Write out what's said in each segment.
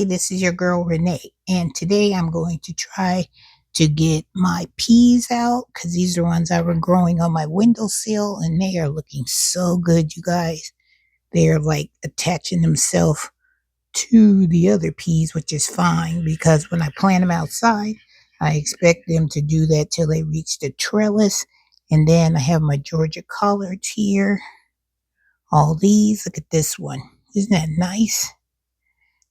this is your girl Renee, and today I'm going to try to get my peas out because these are ones that were growing on my windowsill and they are looking so good, you guys. They are like attaching themselves to the other peas, which is fine because when I plant them outside, I expect them to do that till they reach the trellis. And then I have my Georgia collards here. All these, look at this one. Isn't that nice?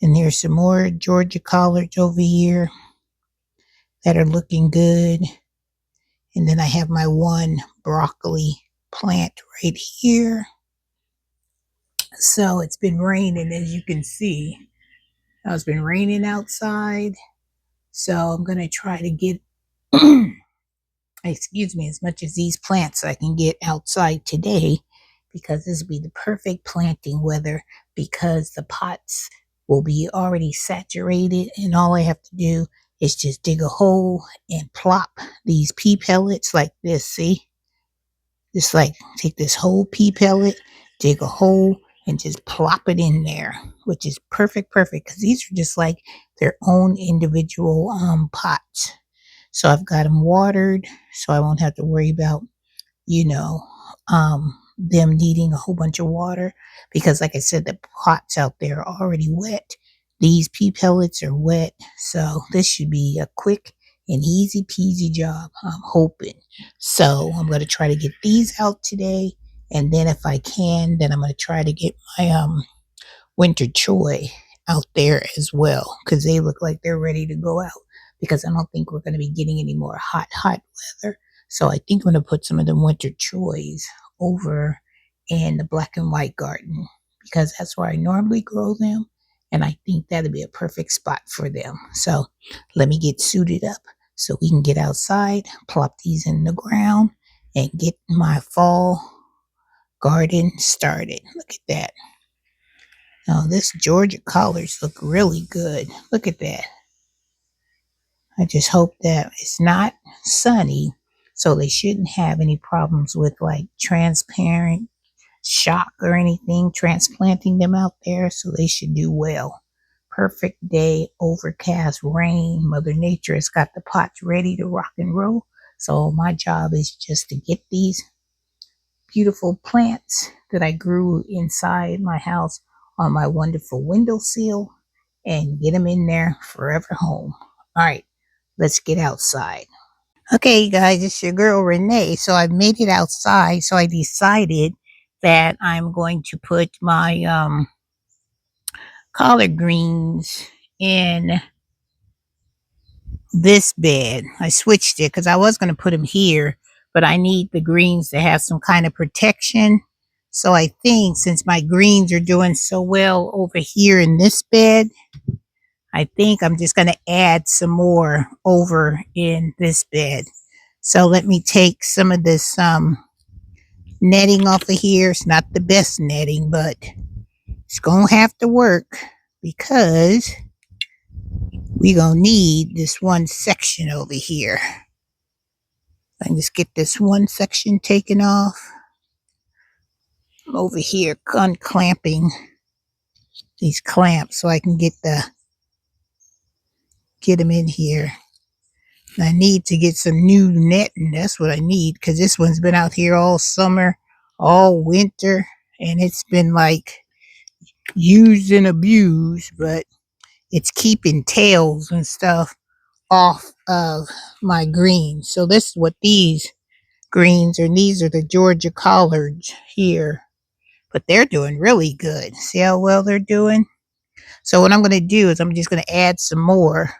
And there's some more Georgia collards over here that are looking good. And then I have my one broccoli plant right here. So it's been raining, as you can see. It's been raining outside. So I'm going to try to get, excuse me, as much as these plants I can get outside today because this will be the perfect planting weather because the pots will be already saturated and all I have to do is just dig a hole and plop these pea pellets like this, see? Just like take this whole pea pellet, dig a hole, and just plop it in there, which is perfect because these are just like their own individual pots. So I've got them watered so I won't have to worry about, you know, them needing a whole bunch of water because like I said, the pots out there are already wet. These pea pellets are wet. So this should be a quick and easy peasy job, I'm hoping. So I'm going to try to get these out today. And then if I can, then I'm going to try to get my winter choy out there as well because they look like they're ready to go out because I don't think we're going to be getting any more hot weather. So I think I'm going to put some of the winter choys over in the black and white garden because that's where I normally grow them. And I think that'd be a perfect spot for them. So let me get suited up so we can get outside, plop these in the ground, and get my fall garden started. Look at that. Now, this Georgia collards look really good. Look at that. I just hope that it's not sunny, so they shouldn't have any problems with like transparent shock or anything transplanting them out there, so they should do well. Perfect day, overcast, rain. Mother Nature has got the pots ready to rock and roll. So my job is just to get these beautiful plants that I grew inside my house on my wonderful windowsill and get them in there forever home. All right, let's get outside. Okay, guys, it's your girl Renee. So I made it outside. So I decided that I'm going to put my collard greens in this bed. I switched it because I was going to put them here, but I need the greens to have some kind of protection. So I think since my greens are doing so well over here in this bed, I think I'm just going to add some more over in this bed. So let me take some of this netting off of here. It's not the best netting, but it's going to have to work because we're going to need this one section over here. I can just get this one section taken off. I'm over here unclamping these clamps so I can get them in here. And I need to get some new netting. That's what I need because this one's been out here all summer, all winter, and it's been like used and abused, but it's keeping tails and stuff off of my greens. So this is what these greens are, and these are the Georgia collards here. But they're doing really good. See how well they're doing? So what I'm going to do is I'm just going to add some more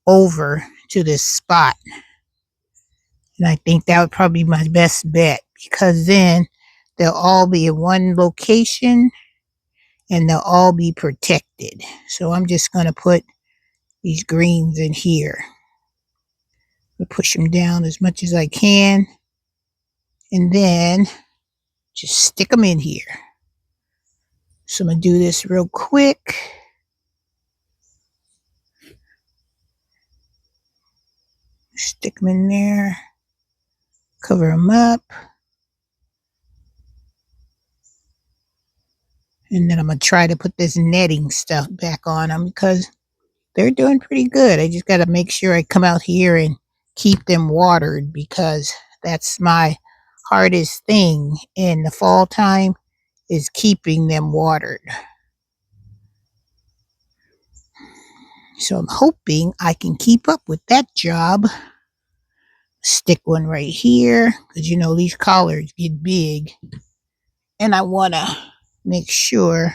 over to this spot. And I think that would probably be my best bet because then they'll all be in one location and they'll all be protected. So I'm just going to put these greens in here. I'll push them down as much as I can and then just stick them in here. So I'm going to do this real quick. Stick them in there. Cover them up. And then I'm going to try to put this netting stuff back on them because they're doing pretty good. I just got to make sure I come out here and keep them watered because that's my hardest thing in the fall time is keeping them watered. So I'm hoping I can keep up with that job. Stick one right here because you know these collards get big and I want to make sure.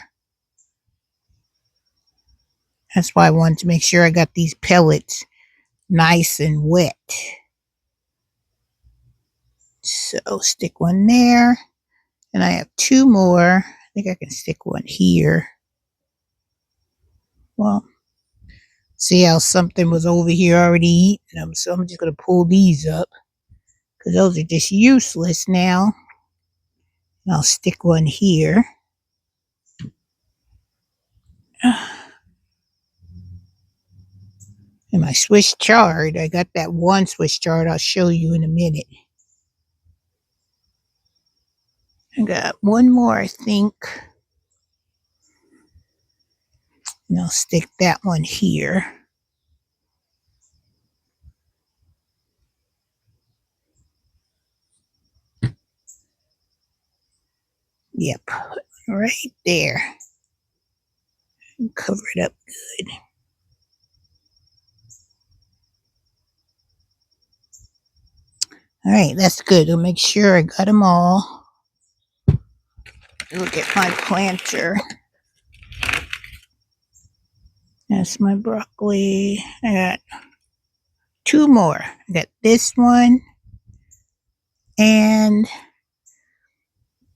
That's why I wanted to make sure I got these pellets nice and wet. So stick one there. And I have two more. I think I can stick one here. Well, see how something was over here already eating them. So I'm just going to pull these up because those are just useless now. And I'll stick one here. And my Swiss chard, I got that one Swiss chard I'll show you in a minute. I got one more, I think. And I'll stick that one here. Yep, right there. Cover it up good. All right, that's good. I'll make sure I got them all. Look at my planter. That's my broccoli. I got two more. I got this one and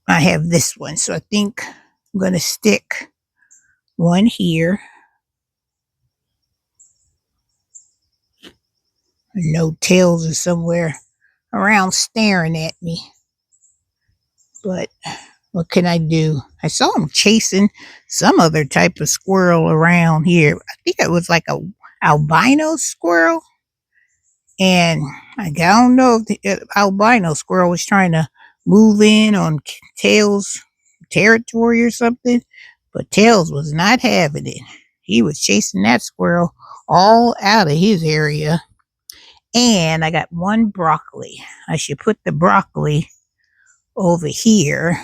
I have this one. So I think I'm going to stick one here. No tails are somewhere around staring at me. But what can I do? I saw him chasing some other type of squirrel around here. I think it was like a albino squirrel. And I don't know if the albino squirrel was trying to move in on Tails' territory or something, but Tails was not having it. He was chasing that squirrel all out of his area. And I got one broccoli. I should put the broccoli over here.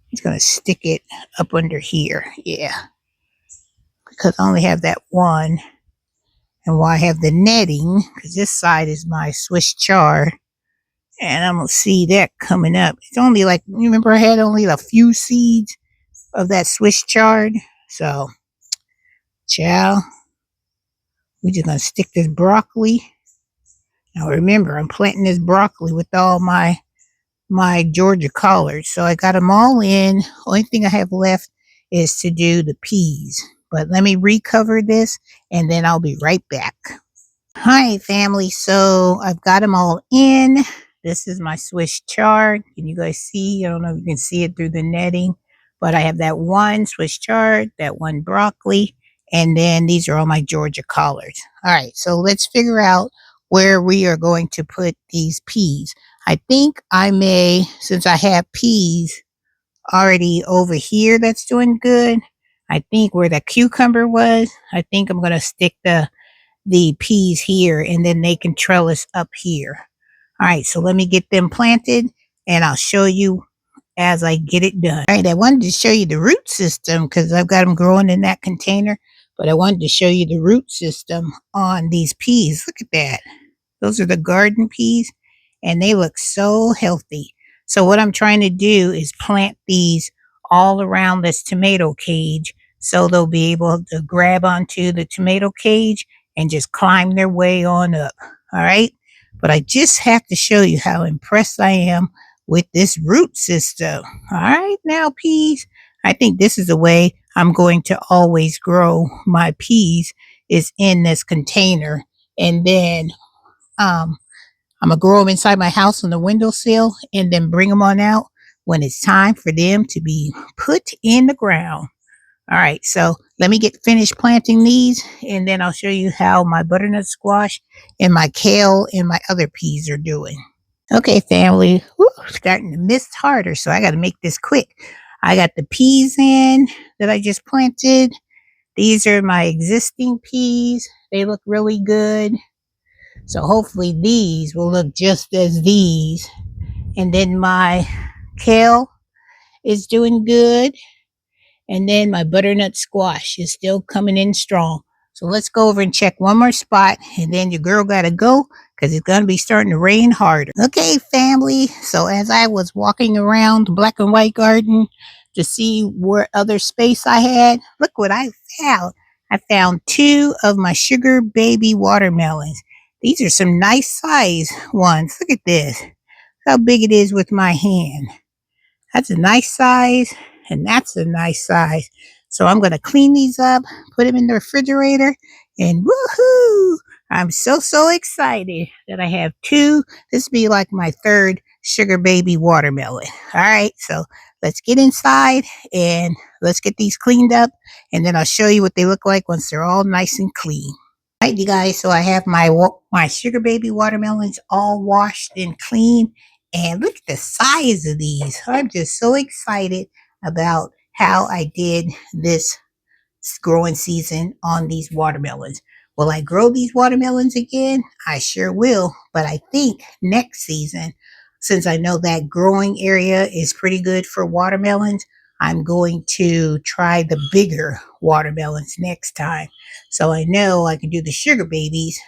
He's going to stick it up under here. Yeah. Because I only have that one. And while I have the netting, because this side is my Swiss chard, and I'm going to see that coming up. It's only like, you remember I had only a few seeds of that Swiss chard? So, child, we're just going to stick this broccoli. Now remember, I'm planting this broccoli with all my Georgia collards. So I got them all in. Only thing I have left is to do the peas. But let me recover this, and then I'll be right back. Hi, family. So I've got them all in. This is my Swiss chard. Can you guys see? I don't know if you can see it through the netting, but I have that one Swiss chard, that one broccoli, and then these are all my Georgia collards. All right, so let's figure out where we are going to put these peas. I think I may, since I have peas already over here that's doing good, I think where the cucumber was, I think I'm going to stick the peas here and then they can trellis up here. All right, so let me get them planted and I'll show you as I get it done. All right, I wanted to show you the root system because I've got them growing in that container, but I wanted to show you the root system on these peas. Look at that. Those are the garden peas and they look so healthy. So what I'm trying to do is plant these all around this tomato cage so they'll be able to grab onto the tomato cage and just climb their way on up. All right. But I just have to show you how impressed I am with this root system. All right. Now, peas, I think this is the way I'm going to always grow my peas is in this container. And then I'm going to grow them inside my house on the windowsill and then bring them on out when it's time for them to be put in the ground. All right, so let me get finished planting these and then I'll show you how my butternut squash and my kale and my other peas are doing. Okay, family, starting to miss harder, so I got to make this quick. I got the peas in that I just planted These are my existing peas. They look really good. So hopefully these will look just as these. And then my kale is doing good. And then my butternut squash is still coming in strong. So let's go over and check one more spot, and then your girl gotta go because it's gonna be starting to rain harder. Okay, family. So as I was walking around the black and white garden to see what other space I had, look what I found. I found two of my sugar baby watermelons. These are some nice size ones. Look at this. How big it is with my hand. That's a nice size, and that's a nice size. So I'm going to clean these up, put them in the refrigerator, and woohoo! I'm so excited that I have two. This will be like my third sugar baby watermelon. All right, so let's get inside and let's get these cleaned up, and then I'll show you what they look like once they're all nice and clean. All right, you guys, so I have my sugar baby watermelons all washed and clean. And look at the size of these. I'm just so excited about how I did this growing season on these watermelons. Will I grow these watermelons again? I sure will. But I think next season, since I know that growing area is pretty good for watermelons, I'm going to try the bigger watermelons next time. So I know I can do the sugar babies.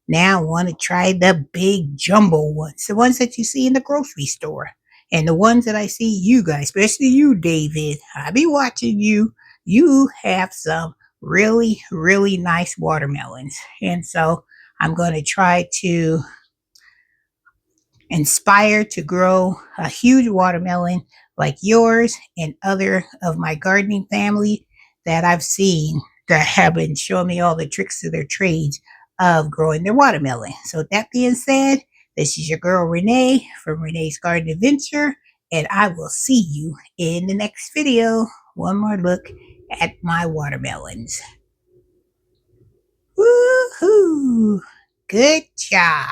Now I want to try the big jumbo ones, the ones that you see in the grocery store, and the ones that I see you guys, especially you, David. I be watching you. You have some really nice watermelons, and so I'm going to try to inspired to grow a huge watermelon like yours and other of my gardening family that I've seen that have been showing me all the tricks of their trades of growing their watermelon. So with that being said, this is your girl Renee from Renee's Garden Adventure, and I will see you in the next video. One more look at my watermelons. Woohoo! Good job.